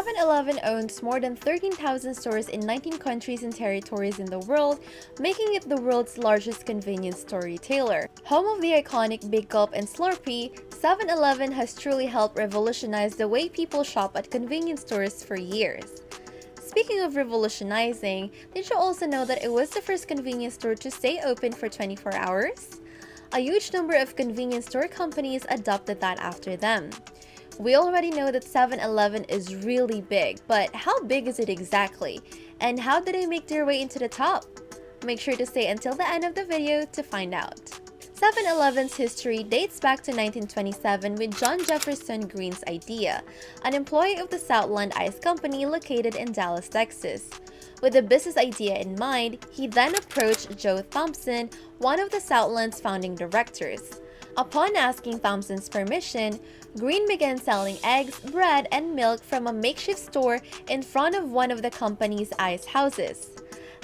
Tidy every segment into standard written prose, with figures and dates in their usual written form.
7-Eleven owns more than 13,000 stores in 19 countries and territories in the world, making it the world's largest convenience store retailer. Home of the iconic Big Gulp and Slurpee, 7-Eleven has truly helped revolutionize the way people shop at convenience stores for years. Speaking of revolutionizing, did you also know that it was the first convenience store to stay open for 24 hours? A huge number of convenience store companies adopted that after them. We already know that 7-Eleven is really big, but how big is it exactly? And how did they make their way into the top? Make sure to stay until the end of the video to find out. 7-Eleven's history dates back to 1927 with John Jefferson Green's idea, an employee of the Southland Ice Company located in Dallas, Texas. With the business idea in mind, he then approached Joe Thompson, one of the Southland's founding directors. Upon asking Thompson's permission, Green began selling eggs, bread, and milk from a makeshift store in front of one of the company's ice houses.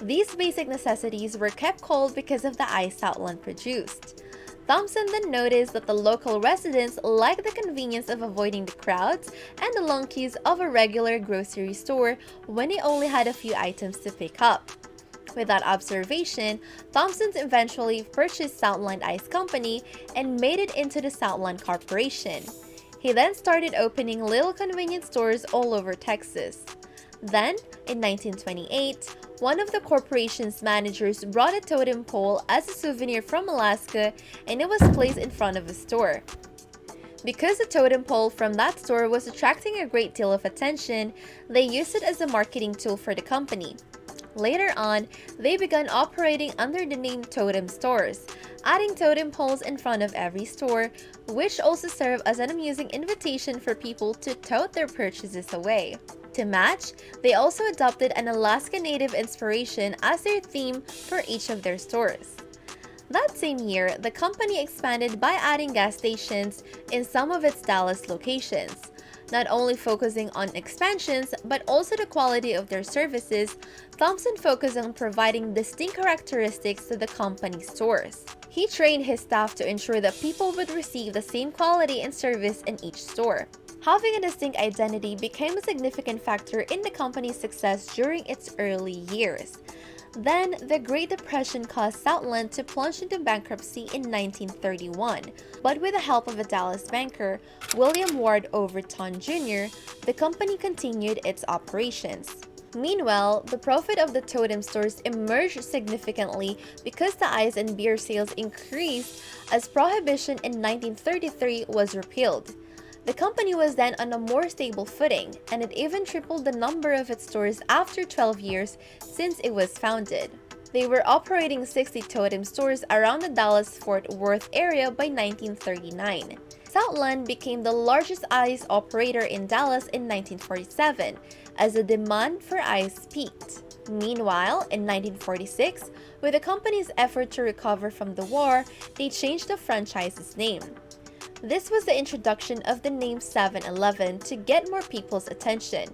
These basic necessities were kept cold because of the ice Southland produced. Thompson then noticed that the local residents liked the convenience of avoiding the crowds and the long queues of a regular grocery store when they only had a few items to pick up. With that observation, Thompson eventually purchased Southland Ice Company and made it into the Southland Corporation. He then started opening little convenience stores all over Texas. Then, in 1928, one of the corporation's managers brought a totem pole as a souvenir from Alaska, and it was placed in front of the store. Because the totem pole from that store was attracting a great deal of attention, they used it as a marketing tool for the company. Later on, they began operating under the name Tote'm stores, adding totem poles in front of every store, which also served as an amusing invitation for people to tote their purchases away. To match, they also adopted an Alaska Native inspiration as their theme for each of their stores. That same year, the company expanded by adding gas stations in some of its Dallas locations. Not only focusing on expansions, but also the quality of their services, Thompson focused on providing distinct characteristics to the company's stores. He trained his staff to ensure that people would receive the same quality and service in each store. Having a distinct identity became a significant factor in the company's success during its early years. Then, the Great Depression caused Southland to plunge into bankruptcy in 1931, but with the help of a Dallas banker, William Ward Overton Jr., the company continued its operations. Meanwhile, the profit of the Tote'm stores emerged significantly because the ice and beer sales increased as Prohibition in 1933 was repealed. The company was then on a more stable footing, and it even tripled the number of its stores after 12 years since it was founded. They were operating 60 Tote'm stores around the Dallas-Fort Worth area by 1939. Southland became the largest ice operator in Dallas in 1947 as the demand for ice peaked. Meanwhile, in 1946, with the company's effort to recover from the war, they changed the franchise's name. This was the introduction of the name 7-Eleven to get more people's attention.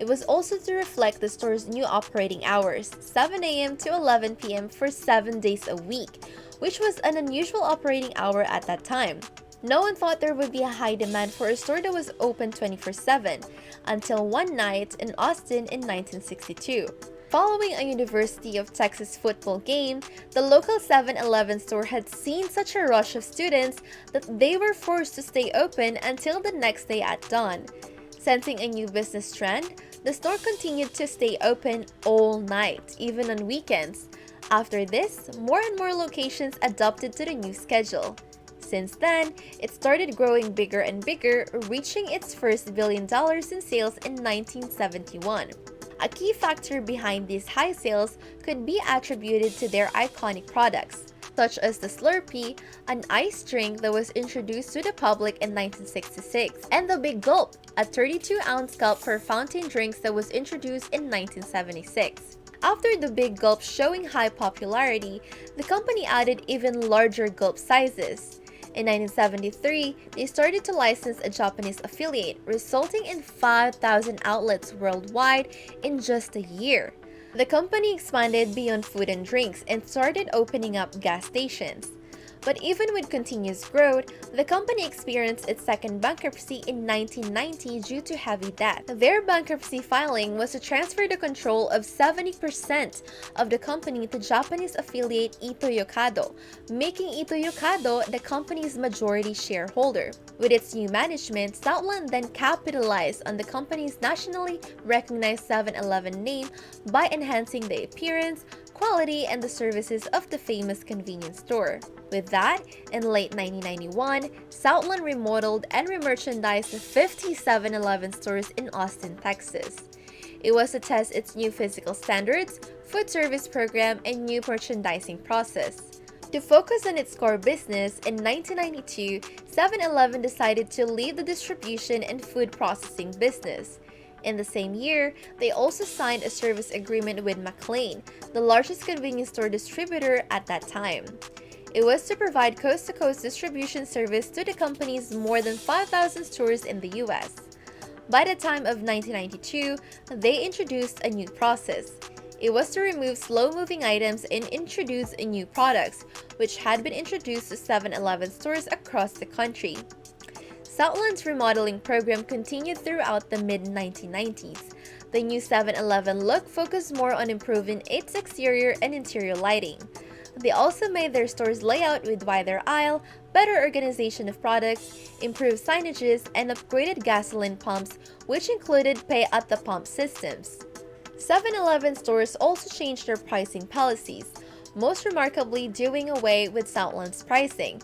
It was also to reflect the store's new operating hours, 7 a.m. to 11 p.m. for 7 days a week, which was an unusual operating hour at that time. No one thought there would be a high demand for a store that was open 24/7, until one night in Austin in 1962. Following a University of Texas football game, the local 7-Eleven store had seen such a rush of students that they were forced to stay open until the next day at dawn. Sensing a new business trend, the store continued to stay open all night, even on weekends. After this, more and more locations adopted to the new schedule. Since then, it started growing bigger and bigger, reaching its first $1 billion in sales in 1971. A key factor behind these high sales could be attributed to their iconic products, such as the Slurpee, an ice drink that was introduced to the public in 1966, and the Big Gulp, a 32-ounce gulp for fountain drinks that was introduced in 1976. After the Big Gulp showing high popularity, the company added even larger gulp sizes. In 1973, they started to license a Japanese affiliate, resulting in 5,000 outlets worldwide in just a year. The company expanded beyond food and drinks and started opening up gas stations. But even with continuous growth, the company experienced its second bankruptcy in 1990 due to heavy debt. Their bankruptcy filing was to transfer the control of 70% of the company to Japanese affiliate Ito-Yokado, making Ito-Yokado the company's majority shareholder. With its new management, Southland then capitalized on the company's nationally recognized 7-Eleven name by enhancing the appearance, quality, and the services of the famous convenience store. With that, in late 1991, Southland remodeled and remerchandised 50 7-Eleven stores in Austin, Texas. It was to test its new physical standards, food service program, and new merchandising process. To focus on its core business, in 1992, 7-Eleven decided to leave the distribution and food processing business. In the same year, they also signed a service agreement with McLane, the largest convenience store distributor at that time. It was to provide coast-to-coast distribution service to the company's more than 5,000 stores in the US. By the time of 1992, they introduced a new process. It was to remove slow-moving items and introduce new products, which had been introduced to 7-Eleven stores across the country. Southland's remodeling program continued throughout the mid-1990s. The new 7-Eleven look focused more on improving its exterior and interior lighting. They also made their store's layout with wider aisle, better organization of products, improved signages, and upgraded gasoline pumps, which included pay-at-the-pump systems. 7-Eleven stores also changed their pricing policies, most remarkably doing away with Southland's pricing.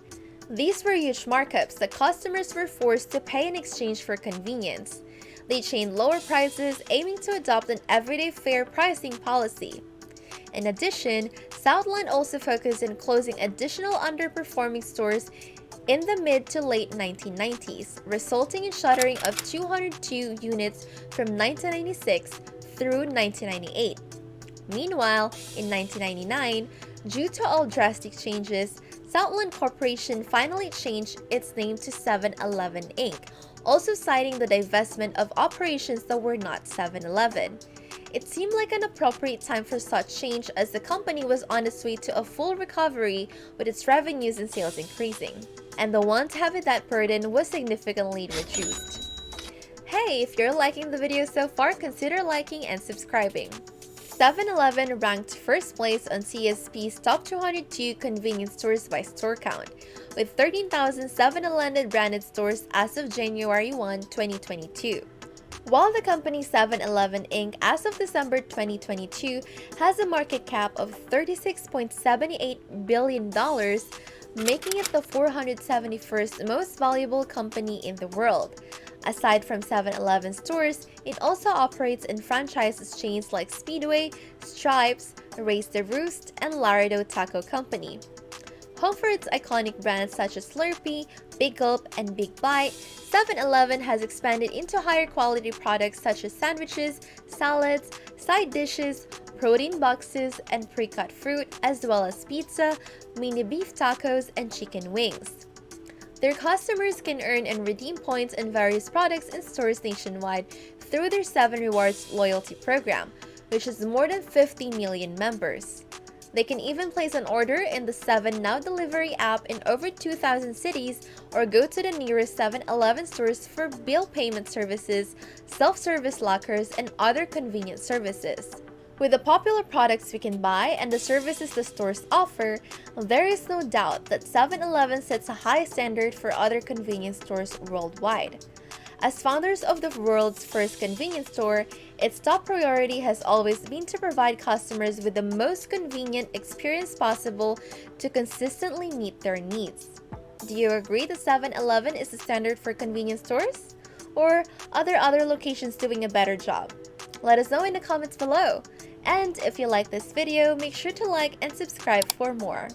These were huge markups that customers were forced to pay in exchange for convenience. They chained lower prices, aiming to adopt an everyday fair pricing policy. In addition, Southland also focused on closing additional underperforming stores in the mid to late 1990s, resulting in shuttering of 202 units from 1996 through 1998. Meanwhile, in 1999, due to all drastic changes, Southland Corporation finally changed its name to 7-Eleven Inc., also citing the divestment of operations that were not 7-Eleven. It seemed like an appropriate time for such change as the company was on its way to a full recovery with its revenues and sales increasing, and the one to have that burden was significantly reduced. Hey, if you're liking the video so far, consider liking and subscribing. 7-Eleven ranked first place on CSP's Top 202 convenience stores by store count, with 13,000 7-Eleven branded stores as of January 1, 2022. While the company 7-Eleven Inc. as of December 2022 has a market cap of $36.78 billion, making it the 471st most valuable company in the world. Aside from 7-Eleven stores, it also operates in franchise chains like Speedway, Stripes, Raise the Roost, and Laredo Taco Company. Home for its iconic brands such as Slurpee, Big Gulp, and Big Bite, 7-Eleven has expanded into higher quality products such as sandwiches, salads, side dishes, protein boxes, and pre-cut fruit, as well as pizza, mini beef tacos, and chicken wings. Their customers can earn and redeem points on various products in stores nationwide through their 7 Rewards loyalty program, which has more than 50 million members. They can even place an order in the 7 Now Delivery app in over 2,000 cities or go to the nearest 7-Eleven stores for bill payment services, self-service lockers, and other convenient services. With the popular products we can buy and the services the stores offer, there is no doubt that 7-Eleven sets a high standard for other convenience stores worldwide. As founders of the world's first convenience store, its top priority has always been to provide customers with the most convenient experience possible to consistently meet their needs. Do you agree that 7-Eleven is the standard for convenience stores? Or are there other locations doing a better job? Let us know in the comments below. And if you like this video, make sure to like and subscribe for more.